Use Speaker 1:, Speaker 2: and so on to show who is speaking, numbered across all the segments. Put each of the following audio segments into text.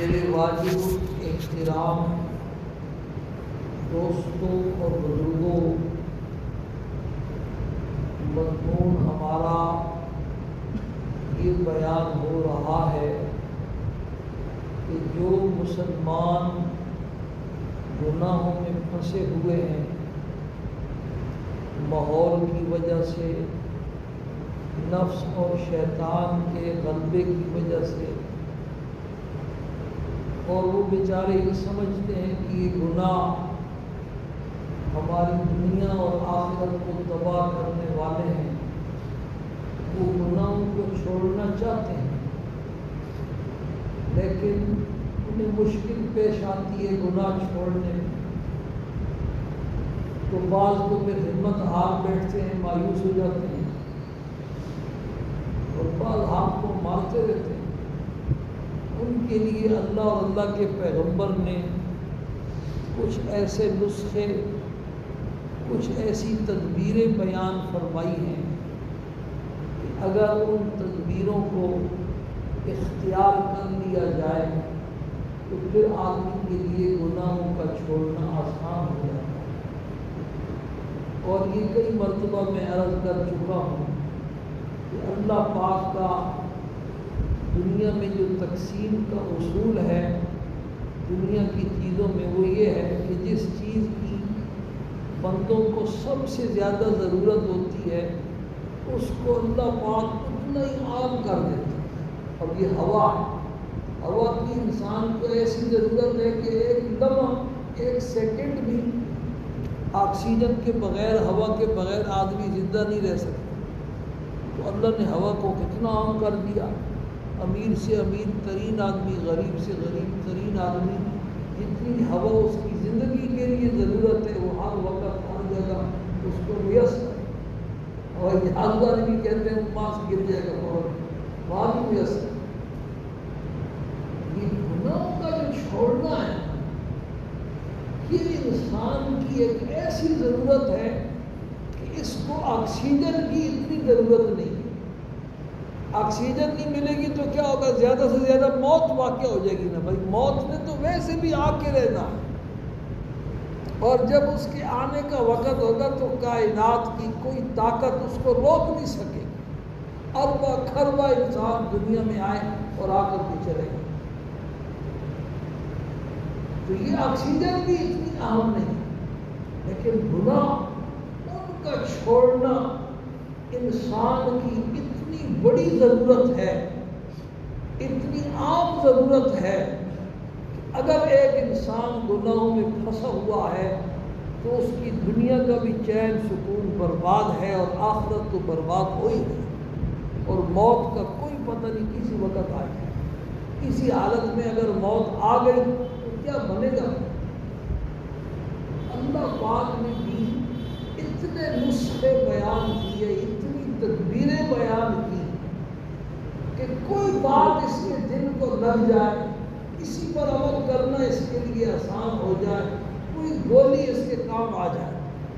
Speaker 1: میرے واجب احترام دوستوں اور بزرگوں، مضمون ہمارا یہ بیان ہو رہا ہے کہ جو مسلمان گناہوں میں پھنسے ہوئے ہیں، ماحول کی وجہ سے، نفس اور شیطان کے غلبے کی وجہ سے، اور وہ بیچارے یہ سمجھتے ہیں کہ یہ گناہ ہماری دنیا اور آخرت کو تباہ کرنے والے ہیں، وہ گناہوں کو چھوڑنا چاہتے ہیں لیکن انہیں مشکل پیش آتی ہے گناہ چھوڑنے میں، تو بعض کو پھر ہمت ہار بیٹھتے ہیں، مایوس ہو جاتے ہیں، اور بعض ہاتھ کو مارتے رہتے ہیں۔ ان کے لیے اللہ اور اللہ کے پیغمبر نے کچھ ایسے نسخے، کچھ ایسی تدبیریں بیان فرمائی ہیں کہ اگر ان تدبیروں کو اختیار کر لیا جائے تو پھر آدمی کے لیے گناہوں کا چھوڑنا آسان ہو جاتا ہے۔ اور یہ کئی مرتبہ میں عرض کر چکا ہوں کہ اللہ پاک کا دنیا میں جو تقسیم کا اصول ہے دنیا کی چیزوں میں، وہ یہ ہے کہ جس چیز کی بندوں کو سب سے زیادہ ضرورت ہوتی ہے اس کو اللہ پاک اتنا ہی عام کر دیتا ہے۔ اب یہ ہوا ہے، ہوا کی انسان کو ایسی ضرورت ہے کہ ایک لمحہ، ایک سیکنڈ بھی آکسیجن کے بغیر، ہوا کے بغیر آدمی زندہ نہیں رہ سکتا۔ تو اللہ نے ہوا کو کتنا عام کر دیا، امیر سے امیر ترین آدمی، غریب سے غریب ترین آدمی، جتنی ہوا اس کی زندگی کے لیے ضرورت ہے وہ ہر وقت ہر جگہ اس کو میسر ہے۔ اور جہاز آدمی کہتے ہیں وہاں سے گر جائے گا فوراً، وہاں بھی میسر ہے۔ یہ گناہوں کا جو چھوڑنا ہے یہ انسان کی ایک ایسی ضرورت ہے کہ اس کو آکسیجن کی اتنی ضرورت نہیں ہے۔ آکسیجن نہیں ملے گی تو کیا ہوگا؟ زیادہ سے زیادہ موت واقع ہو جائے گی نا بھائی، موت نے تو ویسے بھی آ کے رہنا ہے، اور جب اس کے آنے کا وقت ہوگا تو کائنات کی کوئی طاقت اس کو روک نہیں سکے گی۔ اربا کھربا انسان دنیا میں آئے اور آ کر کے چلے گئے، تو یہ آکسیجن بھی اتنی اہم نہیں، لیکن گناہ ان کا چھوڑنا انسان کی اتنی بڑی ضرورت ہے، اتنی عام ضرورت ہے کہ اگر ایک انسان گناہوں میں پھنسا ہوا ہے تو اس کی دنیا کا بھی چین سکون برباد ہے اور آخرت تو برباد ہو ہی گئی، اور موت کا کوئی پتہ نہیں کسی وقت آ جائے۔ کسی حالت میں اگر موت آ گئی تو کیا بنے گا؟ اللہ پاک نے بھی اتنے نسخے بیان کیے، اتنی تدبیریں بیان کی کہ کوئی بات اس کے دل کو لگ جائے، اسی پر عمل کرنا اس کے لیے آسان ہو جائے، کوئی گولی اس کے کام آ جائے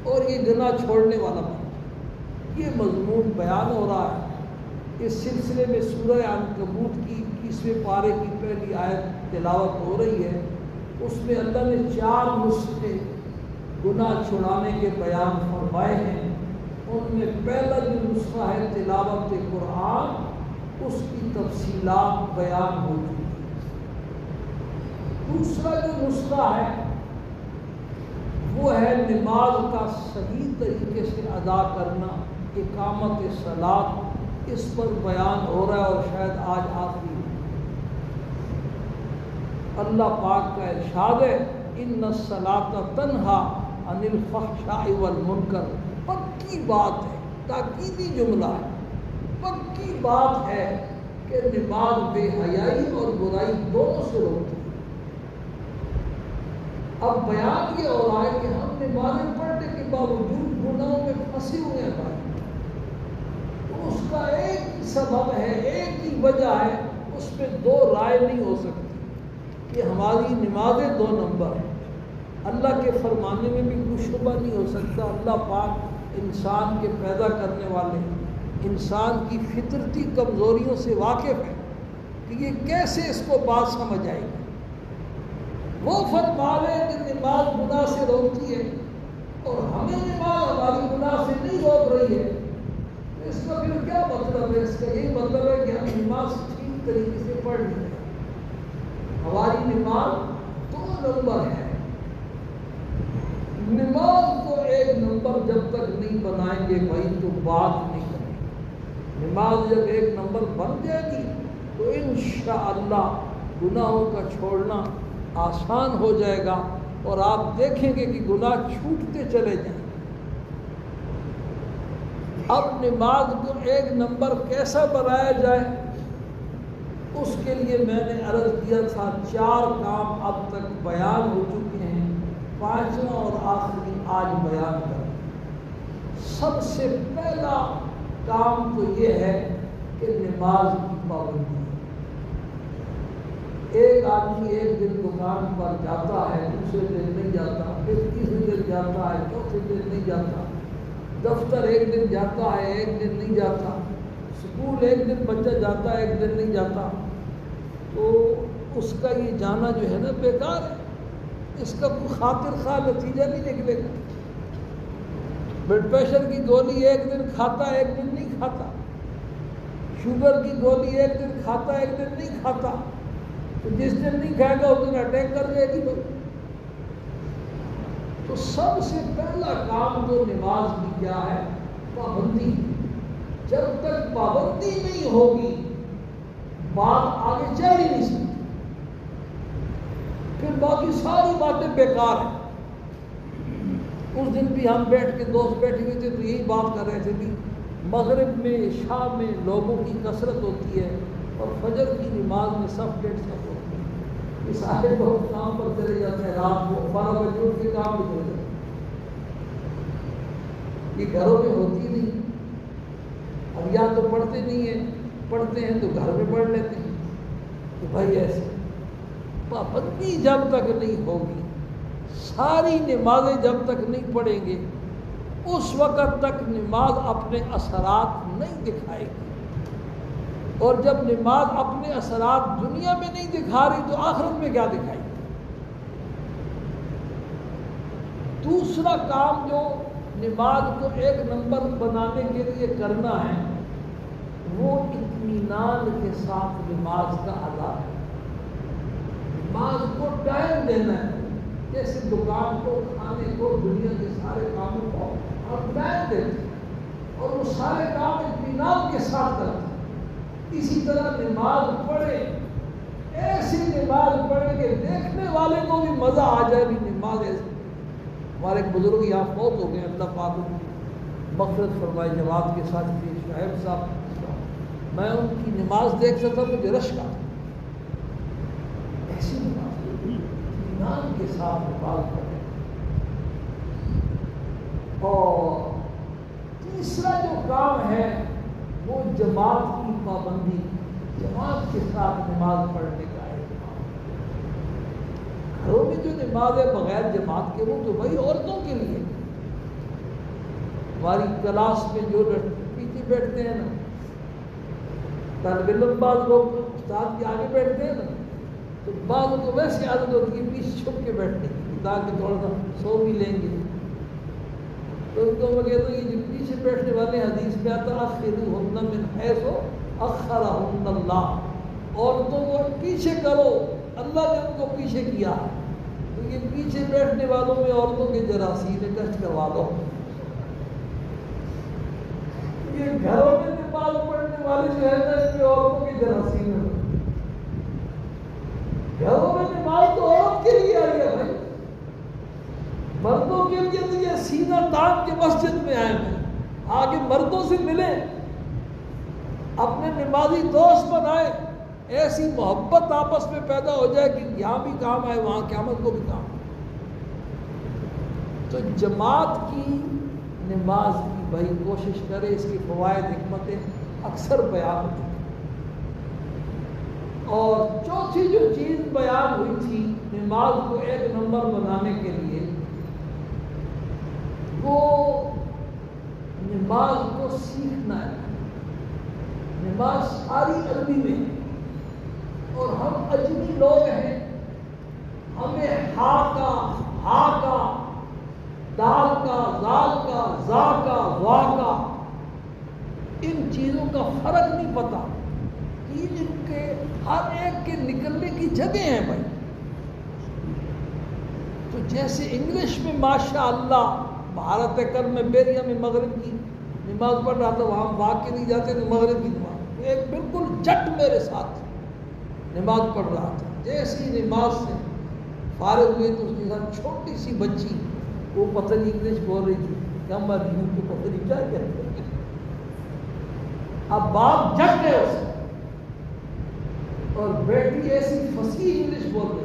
Speaker 1: اور یہ گناہ چھوڑنے والا بن جائے۔ یہ مضمون بیان ہو رہا ہے۔ اس سلسلے میں سورہ عنکبوت کی 21ویں پارے کی پہلی آیت تلاوت ہو رہی ہے۔ اس میں اللہ نے 4 نسخے گناہ چھڑانے کے بیان فرمائے ہیں۔ ان میں پہلا جو نسخہ ہے تلاوت قرآن، اس کی تفصیلات بیان ہو چکی ہیں۔ دوسرا جو نسخہ ہے وہ ہے نماز کا صحیح طریقے سے ادا کرنا، اقامت صلاۃ، اس پر بیان ہو رہا ہے اور شاید آج آخری ہے۔ اللہ پاک کا ارشاد ہے ان الصلاۃ تنہا عن الفحشاء والمنکر۔ پکی بات ہے، تاکیدی جملہ ہے، پکی بات ہے کہ نماز بے حیائی اور برائی دونوں سے روکتی ہے۔ اب بیان یہ ہو رہا ہے کہ ہم نمازیں پڑھنے کے باوجود گناہوں میں پھنسے ہوئے ہیں بھائی، تو اس کا ایک ہی سبب ہے، ایک ہی وجہ ہے، اس میں 2 رائے نہیں ہو سکتی کہ ہماری نمازیں 2 نمبر ہیں۔ اللہ کے فرمانے میں بھی کوئی شبہ نہیں ہو سکتا۔ اللہ پاک انسان کے پیدا کرنے والے، انسان کی فطرتی کمزوریوں سے واقف ہے کہ یہ کیسے اس کو بات سمجھ آئے گی۔ وہ فرما رہے کہ نماز گناہ سے روکتی ہے اور ہمیں نماز ہماری گناہ سے نہیں روک رہی ہے، اس کا پھر کیا مطلب ہے؟ اس کا یہی مطلب ہے کہ ہم نماز ٹھیک طریقے سے پڑھ نہیں رہے۔ ہماری نماز 2 نمبر ہے۔ نماز کو 1 نمبر جب تک نہیں بنائیں گے بھائی تو بات نہیں کریں گے۔ نماز جب 1 نمبر بن جائے گی تو انشاءاللہ گناہوں کا چھوڑنا آسان ہو جائے گا اور آپ دیکھیں گے کہ گناہ چھوٹتے چلے جائیں۔ اب نماز کو 1 نمبر کیسا بنایا جائے، اس کے لیے میں نے عرض کیا تھا 4 کام اب تک بیان ہو چکے ہیں، 5واں اور آخری آج بیان کریں۔ سب سے پہلا کام تو یہ ہے کہ نماز کی پابندی۔ ایک آدمی ایک دن دکان پر جاتا ہے، دوسرے دن نہیں جاتا، پھر تیسرے دن جاتا ہے، چوتھے دن نہیں جاتا، دفتر ایک دن جاتا ہے، ایک دن نہیں جاتا، اسکول ایک دن بچہ جاتا ہے، ایک دن نہیں جاتا، تو اس کا یہ جانا جو ہے نا بیکار ہے، اس کا کوئی خاطر خواہ نتیجہ نہیں نکلے گا۔ بلڈ پریشر کی گولی ایک دن کھاتا ہے، ایک دن نہیں کھاتا، شوگر کی گولی ایک دن کھاتا ہے، ایک دن نہیں کھاتا، تو جس دن نہیں کھائے گا اس دن اٹیک کر جائے گی بھائی۔ تو سب سے پہلا کام جو نماز کی کیا ہے؟ پابندی۔ جب تک پابندی نہیں ہوگی بات آگے چل ہی نہیں سکتی، پھر باقی ساری باتیں بیکار ہیں۔ اس دن بھی ہم بیٹھ کے دوست بیٹھے ہوئے تھے تو یہی بات کر رہے تھے کہ مغرب میں عشاء میں لوگوں کی کثرت ہوتی ہے اور فجر کی نماز میں سب ڈیڑھ سب ہوتی ہے، یہ سارے لوگ کام پر چلے جاتے ہیں، رات کو 12 بجے اٹھ کے کام بھی چلے جاتے ہیں، یہ گھروں میں ہوتی نہیں۔ اب یا تو پڑھتے نہیں ہیں، پڑھتے ہیں تو گھر میں پڑھ لیتے ہیں، تو بھائی ایسے پابندی جب تک نہیں ہوگی، ساری نمازیں جب تک نہیں پڑھیں گے، اس وقت تک نماز اپنے اثرات نہیں دکھائے گی، اور جب نماز اپنے اثرات دنیا میں نہیں دکھا رہی تو آخرت میں کیا دکھائے گی؟ دوسرا کام جو نماز کو 1 نمبر بنانے کے لیے کرنا ہے وہ اطمینان کے ساتھ نماز کا ادا ہے۔ نماز کو ٹائم دینا ہے، جیسے دکان کو، کھانے کو، دنیا کے سارے کاموں کو آپ ٹائم دیتے ہیں اور وہ سارے کام اطمینان کے ساتھ کرتے ہیں۔ اسی طرح نماز پڑھے، ایسی نماز پڑھے کہ دیکھنے والے کو بھی مزہ آ جائے بھی نماز ایسی۔ ہمارے ایک بزرگ یہاں فوت ہو گئے، اللہ پاک مغفرت فرمائے، جماعت کے ساتھ تھے شعیب صاحب، میں ان کی نماز دیکھتا تھا مجھے رشک آتا، ایسی نماز اطمینان کے ساتھ نماز پڑھے۔ اور تیسرا جو کام ہے وہ جماعت کی پابندی، جماعت کے ساتھ نماز پڑھنے کا اہتمام۔ گھروں میں جو نماز ہے بغیر جماعت کے وہ تو بھائی عورتوں کے لیے، ہماری کلاس میں جو پیچھے بیٹھتے ہیں نا طالب علم، بعض لوگ استاد کے آگے بیٹھتے ہیں نا تو بعض کو ویسی عادت ہوتی ہے پیچھے چھپ کے بیٹھنے کی تاکہ تھوڑا سا سو بھی لیں گے، تو ان کو میں کہتا ہوں یہ جو پیچھے بیٹھنے والے حدیث میں آتا اخروہن من حیث اخرہن اللہ، عورتوں کو پیچھے کرو، اللہ نے ان کو پیچھے کیا، تو یہ پیچھے بیٹھنے والوں میں عورتوں کے جراثیم ٹیسٹ کروا دو۔ یہ گھروں میں نماز پڑھنے والے جو ہے نا اس میں عورتوں کے جراثیم ہے، گھروں میں نماز تو عورت کے لیے آئی ہے بھائی، مردوں کے لیے تو یہ سینہ تان کے مسجد میں آئے ہیں، آگے مردوں سے ملیں، اپنے نمازی دوست بنائے، ایسی محبت آپس میں پیدا ہو جائے کہ یہاں بھی کام آئے وہاں قیامت کو بھی کام آئے۔ تو جماعت کی نماز کی بھائی کوشش کرے، اس کی فوائد حکمتیں اکثر بیان ہوتی ہیں۔ اور چوتھی جو چیز بیان ہوئی تھی نماز کو 1 نمبر بنانے کے لیے، وہ نماز کو سیکھنا ہے۔ نماز ساری عربی میں ہے اور ہم اجمی لوگ ہیں، ہمیں ہا کا، ہا کا، دال کا، زال کا، زا کا، وا کا، ان چیزوں کا فرق نہیں پتا. ان کے ہر ایک کے نکلنے کی جگہ ہیں بھائی. تو جیسے انگلش میں ماشاء اللہ بھارت کر میں بیریا میں مغرب کی نماز پڑھ رہا تھا، وہاں واقع نہیں جاتے تو مغرب کی نماز، ایک بالکل جٹ میرے ساتھ نماز پڑھ رہا تھا. جیسی نماز سے فارغ ہوئے تو اس کے ساتھ چھوٹی سی بچی، وہ پتہ نہیں انگلش بول رہی تھی کیا میں یوں کو پتہ نہیں کیا کہتے ہیں. اب باپ جٹ گئے اسے، اور بیٹی ایسی فصیح انگلش بول رہی.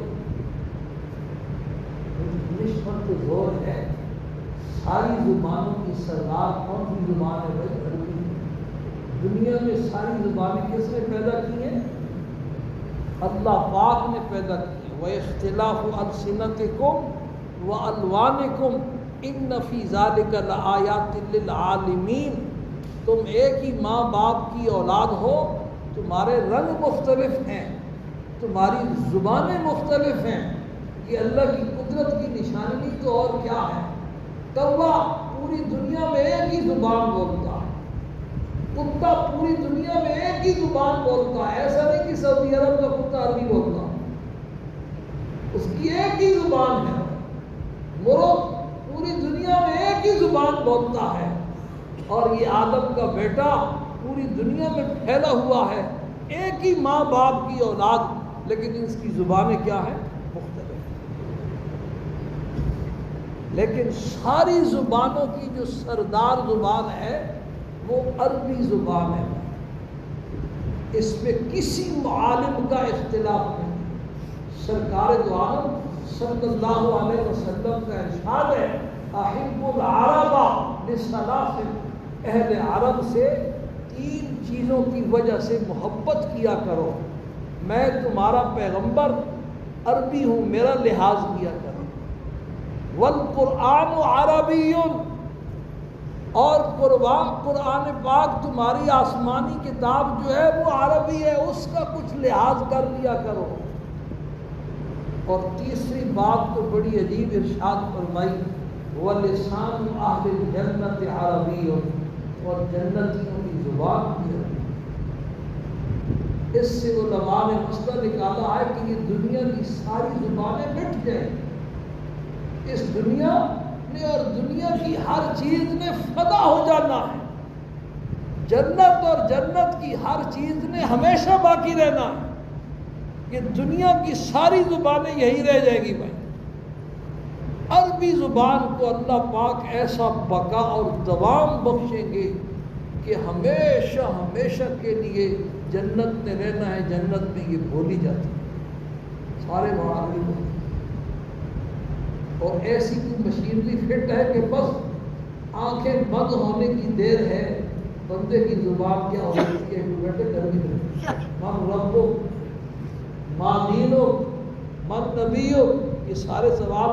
Speaker 1: انگلش پر تو زور ہے، ساری زبانوں کی سردار کون سی زبان ہے بھائی؟ عربی. دنیا میں ساری زبانیں کس نے پیدا کی ہیں؟ اللہ پاک نے پیدا کی. وَاخْتِلَافُ أَلْسِنَتِكُمْ وَأَلْوَانِكُمْ إِنَّ فِي ذَلِكَ لَآيَاتٍ لِّلْعَالِمِينَ. تم ایک ہی ماں باپ کی اولاد ہو، تمہارے رنگ مختلف ہیں، تمہاری زبانیں مختلف ہیں، یہ اللہ کی قدرت کی نشانی نہیں تو اور کیا ہے. کوا پوری دنیا میں ایک ہی زبان بولتا ہے، کتا پوری دنیا میں ایک ہی زبان بولتا ہے. ایسا نہیں کہ سعودی عرب کا کتا عربی بولتا، اس کی ایک ہی زبان ہے. مرغ پوری دنیا میں ایک ہی زبان بولتا ہے، اور یہ آدم کا بیٹا پوری دنیا میں پھیلا ہوا ہے، ایک ہی ماں باپ کی اولاد، لیکن اس کی زبانیں کیا ہیں؟ مختلف. لیکن ساری زبانوں کی جو سردار زبان ہے وہ عربی زبان ہے. اس میں کسی معالم کا اختلاف نہیں. سرکار دو عالم صلی اللہ علیہ وسلم کا ارشاد ہے، احب العرب لثلاث. اہل عرب سے 3 چیزوں کی وجہ سے محبت کیا کرو. میں تمہارا پیغمبر عربی ہوں، میرا لحاظ کیا کرو. والقرآن عربی، اور قرآن پاک تمہاری آسمانی کتاب جو ہے وہ عربی ہے، اس کا کچھ لحاظ کر لیا کرو. اور تیسری بات تو بڑی عجیب ارشاد فرمائی، وَلِسَانُ أَهْلِ الْجَنَّةِ عَرَبِيٌّ، اور جنتیوں کی زبان بھی عربی. اس سے علماء نے مسئلہ نکالا ہے کہ یہ دنیا کی ساری زبانیں مٹ جائیں. اس دنیا نے اور دنیا کی ہر چیز نے فنا ہو جانا ہے. جنت اور جنت کی ہر چیز نے ہمیشہ باقی رہنا ہے. یہ دنیا کی ساری زبانیں یہی رہ جائیں گی بھائی. عربی زبان کو اللہ پاک ایسا بقا اور دوام بخشیں گے کہ ہمیشہ ہمیشہ کے لیے جنت میں رہنا ہے. جنت میں یہ بولی جاتی ہے، سارے وہاں عربی بولتے ہیں. اور ایسی کوئی مشینری فٹ ہے کہ بس آنکھیں بند ہونے کی دیر ہے، بندے کی زبان کیا ہو رہی ہے، بیٹھے عربی میں من ربو، ماں دینو، من نبیو. یہ سارے سوال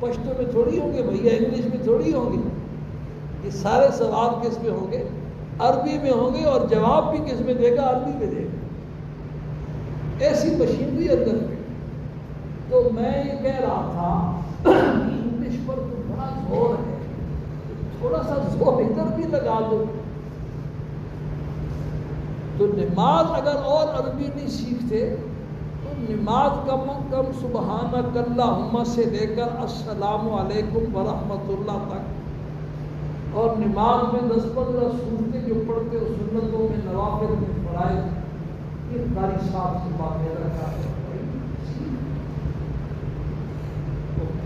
Speaker 1: پشتو میں تھوڑی ہوں گے بھیا، انگلش میں تھوڑی ہوں گے. یہ سارے سوال کس میں ہوں گے؟ عربی میں ہوں گے. اور جواب بھی کس میں دے گا؟ عربی میں دے گا. ایسی مشینری اندر میں. تو میں یہ کہہ رہا تھا انگلش پر تو بڑا زور ہے، تھوڑا سا زور ادھر بھی لگا دو. تو نماز اگر اور عربی نہیں سیکھتے تو نماز کم از کم سبحانک اللہم سے لے کر السلام علیکم ورحمۃ اللہ تک، اور نماز میں 10-15 سورتیں جو پڑھتے ہو سنتوں میں نوافل میں فرائض، یہ قاری صاحب سے باتیں رکھا ہے.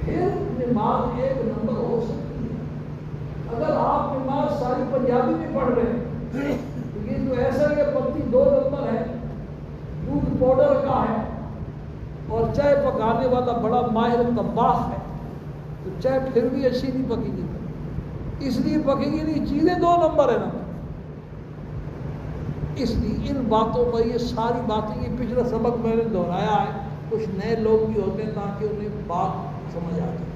Speaker 1: پھر نماز ایک نمبر ہو سکتی ہے. اگر آپ نماز ساری پنجابی میں پڑھ رہے ہیں تو یہ تو ایسا کہ پتی 2 نمبر ہے، دودھ پاؤڈر کا ہے، اور چائے پکانے والا بڑا ماہر طباخ ہے، تو چائے پھر بھی اچھی نہیں پکی گی. اس لیے پکے گی نہیں، چیزیں 2 نمبر ہے نا. اس لیے ان باتوں پر یہ ساری باتیں، یہ پچھلا سبق میں نے دہرایا ہے. کچھ نئے لوگ بھی ہوتے ہیں تاکہ انہیں بات سمجھ آ جائے.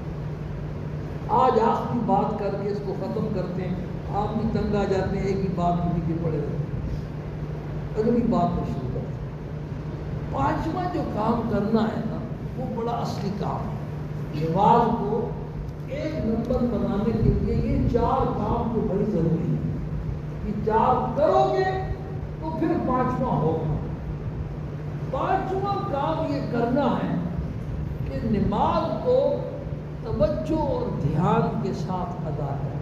Speaker 1: آج آخری بات کر کے اس کو ختم کرتے ہیں. آپ بھی تنگ آ جاتے ہیں، ایک ہی بات بھی کے پڑے رہتے ہیں. اگلی بات میں شروع کرتے ہیں. 5واں جو کام کرنا ہے نا، وہ بڑا اصلی کام ہے۔ نماز کو ایک نمبر بنانے کے لیے یہ 4 کام تو بڑی ضروری ہے۔ یہ 4 کرو گے تو پھر 5واں ہوگا۔ 5واں کام یہ کرنا ہے کہ نماز کو توجہ اور دھیان کے ساتھ ادا کریں۔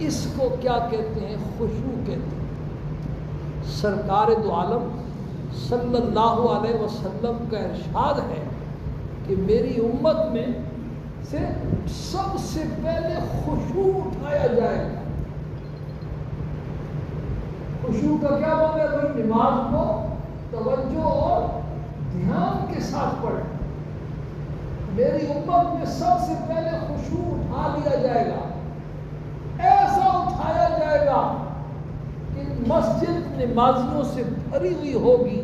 Speaker 1: اس کو کیا کہتے ہیں؟ خشوع کہتے ہیں۔ سرکار دو عالم صلی اللہ علیہ وسلم کا ارشاد ہے کہ میری امت میں سے سب سے پہلے خشوع اٹھایا جائے گا۔ خشوع کا کیا مطلب ہے؟ بھائی نماز کو توجہ اور دھیان کے ساتھ پڑھیں۔ میری امت میں سب سے پہلے خشوع اٹھا لیا جائے گا، ایسا اٹھایا جائے گا کہ مسجد نمازیوں سے بھری ہوئی ہوگی،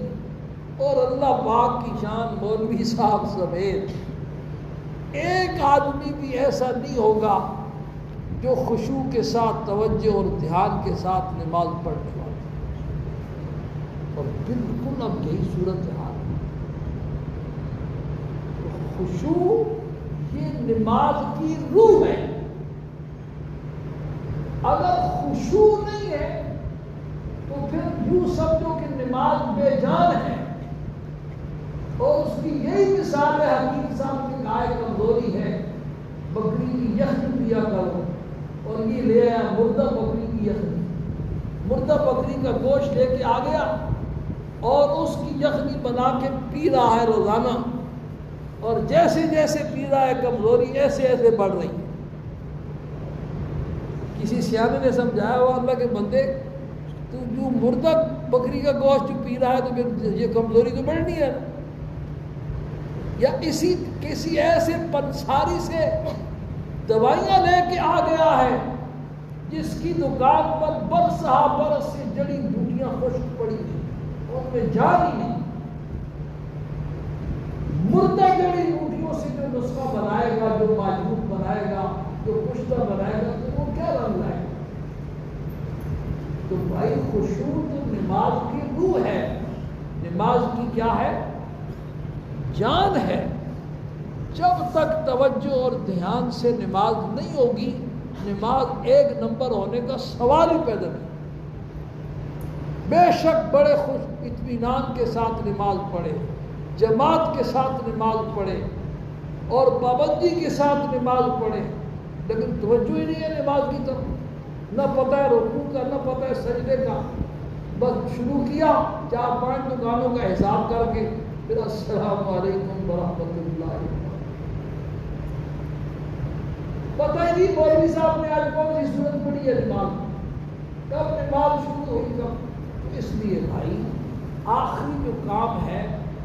Speaker 1: اور اللہ پاک کی شان مولوی صاحب سمیت ایک آدمی بھی ایسا نہیں ہوگا جو خشوع کے ساتھ توجہ اور دھیان کے ساتھ نماز پڑھنے والا۔ اور بالکل اب یہی صورت حال ہے۔ خشوع یہ نماز کی روح ہے۔ اگر خشوع نہیں ہے تو پھر یوں سمجھو کہ نماز بے جان ہے۔ اور اس کی یہی مثال ہے، حکیم صاحب کی گائے کمزوری ہے، بکری کی یخنی دیا کرو، اور یہ لے آیا مردہ بکری کی یخنی، مردہ بکری کا گوشت لے کے آ گیا اور اس کی یخنی بنا کے پی رہا ہے روزانہ، اور جیسے جیسے پی رہا ہے کمزوری ایسے ایسے بڑھ رہی ہے۔ کسی سیانے نے سمجھایا ہوا اللہ کے بندے، تو جو مردہ بکری کا گوشت جو پی رہا ہے تو پھر یہ کمزوری تو بڑھنی ہے، یا کسی ایسے پنساری سے دوائیاں لے کے آ گیا ہے جس کی دکان پر برس سے جڑی بوٹیاں خشک پڑی ہیں، ان میں جان ہی نہیں۔ مردہ جڑی بوٹیوں سے جو نسخہ بنائے گا، جو معجون بنائے گا، جو کشتہ بنائے گا، تو وہ کیا رنگ لائے گا؟ تو بھائی خشوع تو نماز کی روح ہے، نماز کی کیا ہے؟ جان ہے۔ جب تک توجہ اور دھیان سے نماز نہیں ہوگی، نماز ایک نمبر ہونے کا سوال ہی پیدا نہیں۔ بے شک بڑے خوش اطمینان کے ساتھ نماز پڑھے، جماعت کے ساتھ نماز پڑھے اور پابندی کے ساتھ نماز پڑھے، لیکن توجہ ہی نہیں ہے نماز کی طرف، نہ پتہ ہے رکوع کا، نہ پتہ ہے سجدے کا، بس شروع کیا 4-5 دکانوں کا حساب کر کے پھر السلام علیکم ورحمۃ اللہ، پتہ ہی نہیں مولوی صاحب نے آج کون سی صورت پڑھی ہے نماز، کب نماز شروع ہوئی کب۔ تو اس لیے بھائی آخری جو کام ہے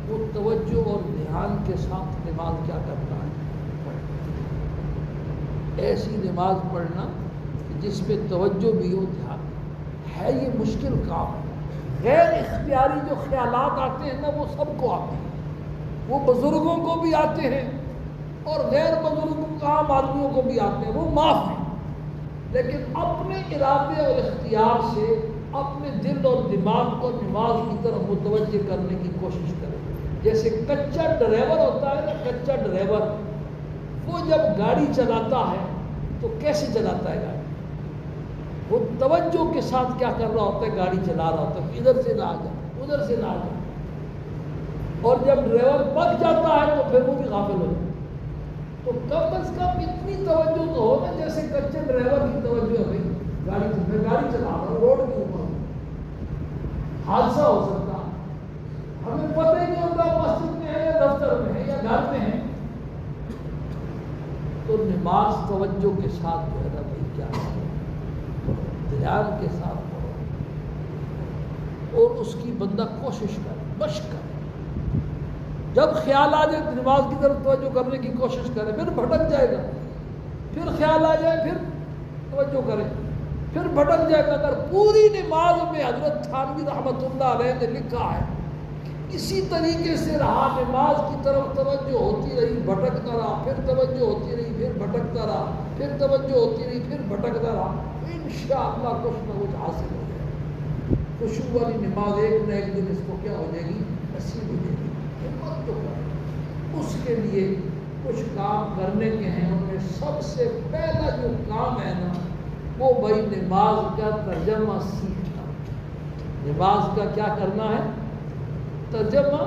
Speaker 1: وہ توجہ اور دھیان کے ساتھ نماز کیا کرنا ہے؟ ایسی نماز پڑھنا جس پہ توجہ بھی ہو، دھیان ہے۔ یہ مشکل کام ہے۔ غیر اختیاری جو خیالات آتے ہیں نا، وہ سب کو آتے ہیں، وہ بزرگوں کو بھی آتے ہیں اور غیر بزرگوں عام آدمیوں کو بھی آتے ہیں، وہ معاف ہیں۔ لیکن اپنے ارادے اور اختیار سے اپنے دل اور دماغ کو نماز کی طرف متوجہ کرنے کی کوشش کریں۔ جیسے کچا ڈرائیور ہوتا ہے نا، کچا ڈرائیور وہ جب گاڑی چلاتا ہے تو کیسے چلاتا ہے گاڑی؟ وہ توجہ کے ساتھ کیا کر رہا ہوتا ہے؟ گاڑی چلا رہا ہوتا ہے، ادھر سے نہ آ جائے، ادھر سے نہ آ جائے۔ اور جب ڈرائیور پک جاتا ہے تو پھر وہ بھی غافل ہو جاتا ہے۔ تو کم از کم اتنی توجہ تو ہو نا جیسے کچے ڈرائیور کی توجہ ہے، بھائی میں گاڑی چلا رہا ہوں، روڈ کے اوپر حادثہ ہو سکتا ہے، ہمیں پتہ ہی نہیں ہوتا مسجد میں ہے یا دفتر میں ہے یا گھر میں ہے۔ تو نماز توجہ کے ساتھ جو ہے نا بھائی کیا ہے، دھیان کے ساتھ پڑھو، اور اس کی بندہ کوشش کرے، مشق کرے۔ جب خیال آ جائے نماز کی طرف توجہ کرنے کی کوشش کرے، پھر بھٹک جائے گا، پھر خیال آ جائے پھر توجہ کرے، پھر بھٹک جائے گا۔ اگر پوری نماز میں حضرت تھانوی رحمۃ اللہ علیہ نے لکھا ہے اسی طریقے سے رہا، نماز کی طرف توجہ ہوتی رہی، بھٹکتا رہا، پھر توجہ ہوتی رہی، پھر بھٹکتا رہا، پھر توجہ ہوتی رہی، پھر بھٹکتا رہا، انشاءاللہ کچھ نہ کچھ حاصل ہو جائے گا۔ خشوع والی نماز ایک نہ ایک دن اس کو کیا ہو جائے گی؟ نصیب ہو جائے گی۔ ہمت تو کریں، کے لیے کچھ کام کرنے کے ہیں، ان میں سب سے پہلا جو کام ہے نا وہ بھائی نماز کا ترجمہ سیکھنا۔ نماز کا کیا کرنا ہے؟ ترجمہ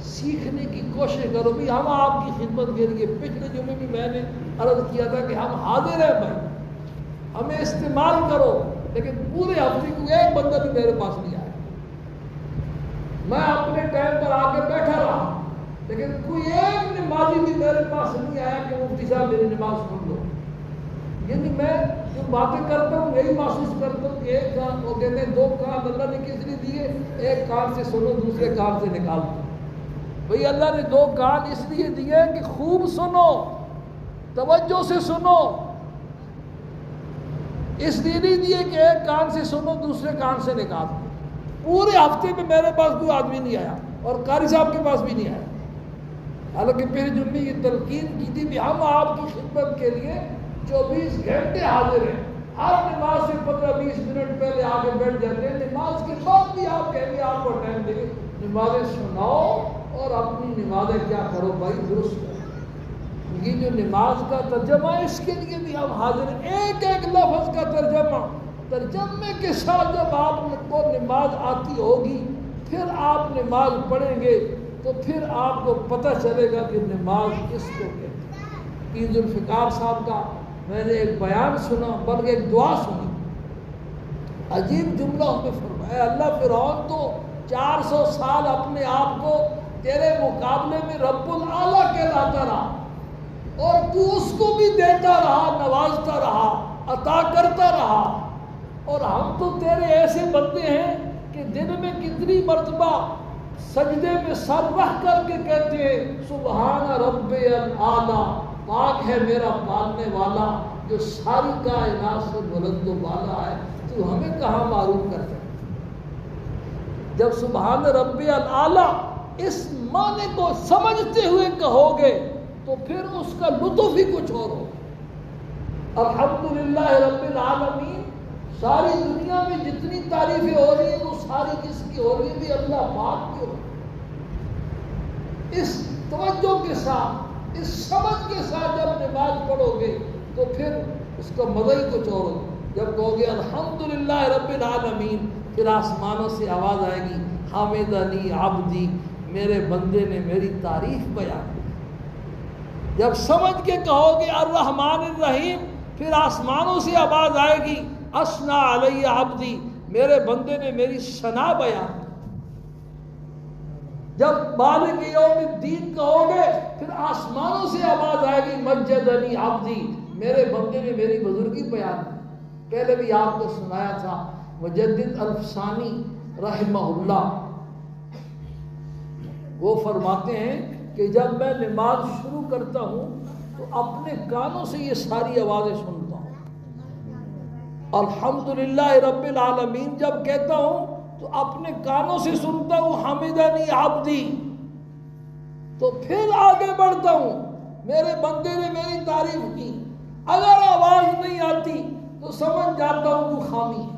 Speaker 1: سیکھنے کی کوشش کرو۔ بھی ہم آپ کی خدمت کے لیے پچھلے جمعے بھی میں نے عرض کیا تھا کہ ہم حاضر ہیں بھائی، ہمیں استعمال کرو، لیکن پورے ہفتے کو ایک بندہ بھی میرے پاس نہیں آیا۔ میں اپنے ٹائم پر آ کے بیٹھا رہا، لیکن کوئی ایک نمازی بھی میرے پاس نہیں آیا کہ مفتی صاحب میری نماز سن لو۔ یعنی میں جو باتیں کرتا ہوں یہی محسوس کرتا ہوں کہ ایک کان، وہ کہتے ہیں دو کان اللہ نے کس لیے دیے؟ ایک کان سے سنو، دوسرے کان سے نکال دو۔ بھئی اللہ نے دو کان اس لیے دیے کہ خوب سنو، توجہ سے سنو، اس لیے نہیں دیے کہ ایک کان سے سنو دوسرے کان سے نکال دو۔ پورے ہفتے میں میرے پاس کوئی آدمی نہیں آیا، اور قاری صاحب کے پاس بھی نہیں آیا۔ حالانکہ پھر جمعے یہ تلقین کی تھی کہ ہم آپ کی خدمت کے لیے 24 گھنٹے حاضر ہیں، ہر نماز سے 15-20 منٹ پہلے آ کے بیٹھ جاتے ہیں، نماز کے بعد بھی آپ کہیں گے آپ کو ٹائم دیں گے، نمازیں سناؤ اور اپنی نمازیں کیا کرو بھائی درست کرو۔ یہ جو نماز کا ترجمہ ہے اس کے لیے بھی ہم حاضر ہیں، ایک ایک لفظ کا ترجمے کے ساتھ جب آپ کو نماز آتی ہوگی پھر آپ نماز پڑھیں گے تو پھر آپ کو پتہ چلے گا کہ نماز کس کو کہتے ہیں۔ پیر ذوالفقار صاحب کا میں نے ایک بیان سنا، بلکہ ایک دعا سنی، عجیب جملہ اس میں فرمایا، اللہ فرعون تو 400 سال اپنے آپ کو تیرے مقابلے میں رب الاعلیٰ کہلاتا رہا، اور تو اس کو بھی دیتا رہا، نوازتا رہا، عطا کرتا رہا، اور ہم تو تیرے ایسے بندے ہیں کہ دن میں کتنی مرتبہ سجدے میں سر رکھ کر کے کہتے ہیں سبحان رب الاعلیٰ، پاک ہے میرا پالنے والا جو ساری کائنات سے بلند و بالا ہے، تو ہمیں کہاں معروف کرتا ہے؟ جب سبحان رب الاعلیٰ اس معنی کو سمجھتے ہوئے کہو گے تو پھر اس کا لطف ہی کچھ اور ہو۔ الحمدللہ رب العالمین، ساری دنیا میں جتنی تعریفیں ہو رہی ہیں وہ ساری کس کی ہو رہی ہے؟ بھی اللہ پاک کی ہو رہی ہے۔ اس توجہ کے ساتھ، اس سمجھ کے ساتھ جب نماز پڑھو گے تو پھر اس کا مزہ ہی کچھ اور ہوگا۔ جب کہو گے الحمدللہ رب العالمین، پھر آسمانوں سے آواز آئے گی حمدنی عبدی، میرے بندے نے میری تعریف بیان کی۔ جب سمجھ کے کہو گے الرحمن الرحیم، پھر آسمانوں سے آواز آئے گی اثنا علی عبدی، میرے بندے نے میری ثنا بیان کی۔ جب مالک یوم الدین کہو گے پھر آسمانوں سے آواز آئے گی مجدنی عبدی، میرے بندے نے میری بزرگی بیان کی۔ پہلے بھی آپ کو سنایا تھا مجدد الفسانی رحمہ اللہ، وہ فرماتے ہیں کہ جب میں نماز شروع کرتا ہوں تو اپنے کانوں سے یہ ساری آوازیں سنتا ہوں۔ الحمدللہ رب العالمین جب کہتا ہوں تو اپنے کانوں سے سنتا ہوں حمدنی عبدی، تو پھر آگے بڑھتا ہوں میرے بندے نے میری تعریف کی۔ اگر آواز نہیں آتی تو سمجھ جاتا ہوں وہ خامی ہے۔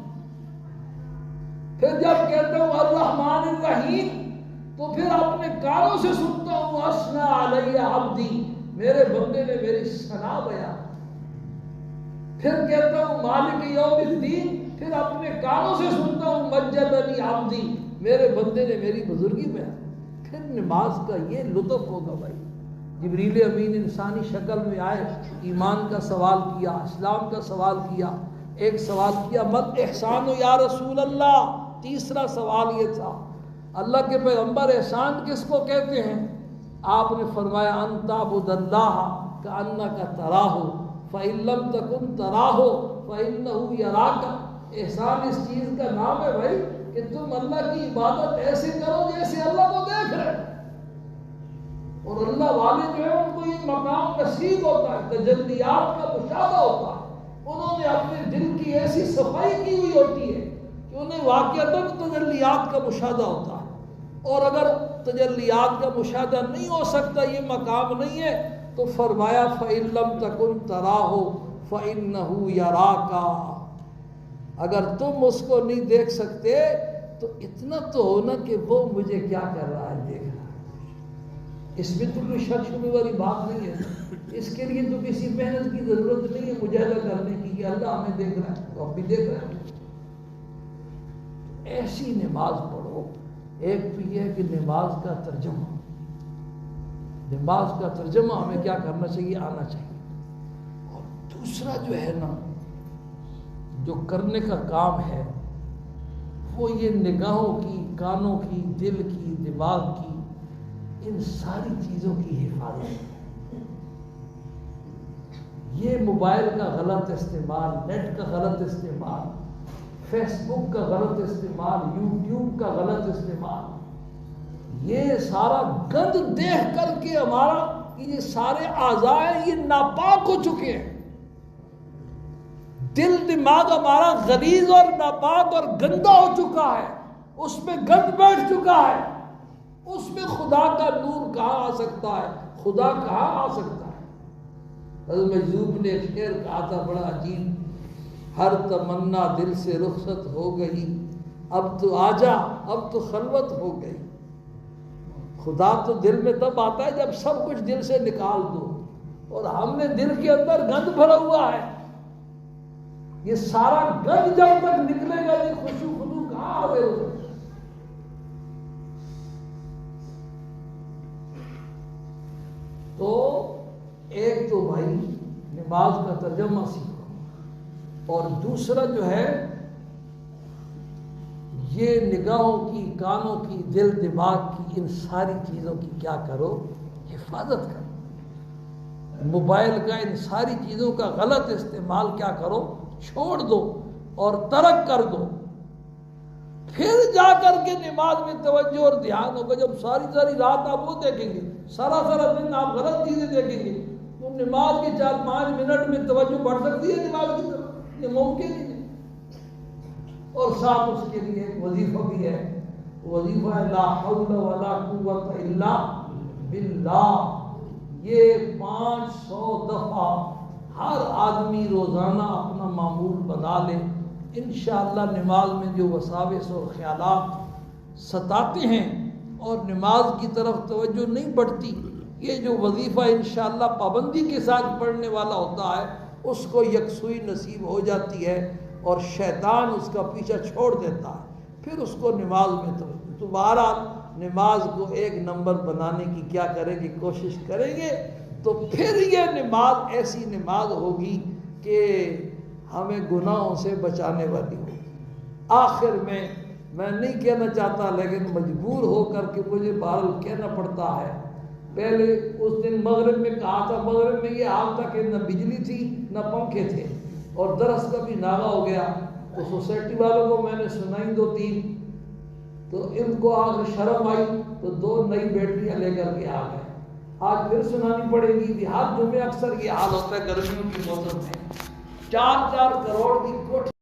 Speaker 1: پھر جب کہتا ہوں الرحمن الرحیم تو پھر اپنے کانوں سے سنتا ہوں اثنا علی عبدی، میرے بندے نے میری ثنا بیان۔ پھر کہتا ہوں مالک یوم الدین، پھر اپنے کانوں سے سنتا ہوں مجدنی عبدی، میرے بندے نے میری بزرگی بیان۔ پھر نماز کا یہ لطف ہوگا بھائی۔ جبریل امین انسانی شکل میں آئے، ایمان کا سوال کیا، اسلام کا سوال کیا، ایک سوال کیا مت احسان یا رسول اللہ، تیسرا سوال یہ تھا اللہ کے پیغمبر احسان کس کو کہتے ہیں؟ آپ نے فرمایا ان تعبد اللہ کأنک تراہ فإن لم تکن تراہ فإنہ یراک۔ احسان اس چیز کا نام ہے بھائی کہ تم اللہ کی عبادت ایسے کرو جیسے اللہ کو دیکھ رہے۔ اور اللہ والے جو ہیں ان کو یہ مقام نصیب ہوتا ہے، تجلیات کا مشاہدہ ہوتا ہے۔ انہوں نے اپنے دل کی ایسی صفائی کی ہوئی ہوتی ہے کہ انہیں واقعتاً تجلیات کا مشاہدہ ہوتا ہے۔ اور اگر تجلیات کا مشاہدہ نہیں ہو سکتا، یہ مقام نہیں ہے، تو فرمایا فَإِن لَمْ تَكُنْ تَرَاهُ فَإِنَّهُ يَرَاكَ، اگر تم اس کو نہیں دیکھ سکتے تو اتنا تو ہونا کہ وہ مجھے کیا کر رہا ہے، دیکھ رہا ہے۔ اس میں تو کوئی شک شبے والی بات نہیں ہے، اس کے لیے تو کسی محنت کی ضرورت نہیں ہے مجاہدہ کرنے کی کہ اللہ ہمیں دیکھ رہا ہے تو اب بھی دیکھ رہا ہے۔ ایسی نماز پڑھو۔ ایک تو یہ ہے کہ نماز کا ترجمہ ہمیں کیا کرنا چاہیے، آنا چاہیے۔ اور دوسرا جو ہے نا، جو کرنے کا کام ہے وہ یہ نگاہوں کی، کانوں کی، دل کی، دماغ کی، ان ساری چیزوں کی حفاظت۔ یہ موبائل کا غلط استعمال، نیٹ کا غلط استعمال، فیس بک کا غلط استعمال، یوٹیوب کا غلط استعمال، یہ سارا گند دیکھ کر کے ہمارا یہ سارے اعضاء یہ ناپاک ہو چکے ہیں۔ دل دماغ ہمارا غلیظ اور ناپاک اور گندا ہو چکا ہے، اس میں گند بیٹھ چکا ہے، اس میں خدا کا نور کہاں آ سکتا ہے، خدا کہاں آ سکتا ہے۔ حضرت مجذوب نے ایک شعر کہا تھا بڑا عجیب، ہر تمنا دل سے رخصت ہو گئی، اب تو آجا اب تو خلوت ہو گئی۔ خدا تو دل میں تب آتا ہے جب سب کچھ دل سے نکال دو، اور ہم نے دل کے اندر گند بھرا ہوا ہے۔ یہ سارا گند جب تک نکلے گا یہ خشوع خضوع کہاں آوے ہو سکتا ہے۔ تو ایک تو بھائی نماز کا ترجمہ سیکھو، اور دوسرا جو ہے یہ نگاہوں کی، کانوں کی، دل دماغ کی، ان ساری چیزوں کی کیا کرو، حفاظت کرو۔ موبائل کا ان ساری چیزوں کا غلط استعمال کیا کرو، چھوڑ دو اور ترک کر دو۔ پھر جا کر کے نماز میں توجہ اور دھیان ہوگا۔ جب ساری رات آپ وہ دیکھیں گے، سارا دن آپ غلط چیزیں دیکھیں گے، تو نماز کے 4-5 منٹ میں توجہ بڑھ سکتی ہے نماز کی طرف؟ یہ ممکن ہی نہیں۔ اور ساتھ اس کے لیے ایک وظیفہ بھی ہے، وظیفہ ہے لا حول ولا قوت الا باللہ۔ یہ 500 دفعہ ہر آدمی روزانہ اپنا معمول بنا لے، انشاءاللہ نماز میں جو وساوس اور خیالات ستاتے ہیں اور نماز کی طرف توجہ نہیں بڑھتی، یہ جو وظیفہ انشاءاللہ پابندی کے ساتھ پڑھنے والا ہوتا ہے اس کو یکسوئی نصیب ہو جاتی ہے، اور شیطان اس کا پیچھا چھوڑ دیتا ہے، پھر اس کو نماز میں توجہ۔ تو بہرحال نماز کو ایک نمبر بنانے کی کیا کریں گے، کوشش کریں گے، تو پھر یہ نماز ایسی نماز ہوگی کہ ہمیں گناہوں سے بچانے والی ہوگی۔ آخر میں نہیں کہنا چاہتا لیکن مجبور ہو کر کے مجھے بہرحال کہنا پڑتا ہے، پہلے اس دن مغرب میں کہا تھا، مغرب میں یہ حال تھا کہ نہ بجلی تھی نہ پنکھے تھے، اور درس کا بھی ناغہ ہو گیا، تو سوسائٹی والوں کو میں نے سنائی 2-3، تو ان کو آج شرم آئی تو 2 نئی بیٹریاں لے کر کے آ گئے۔ آج پھر سنانی پڑے گی۔ ہر جمعے اکثر یہ حال ہوتا ہے گرمیوں کے موسم میں، 4-4 کروڑ کی کوٹھی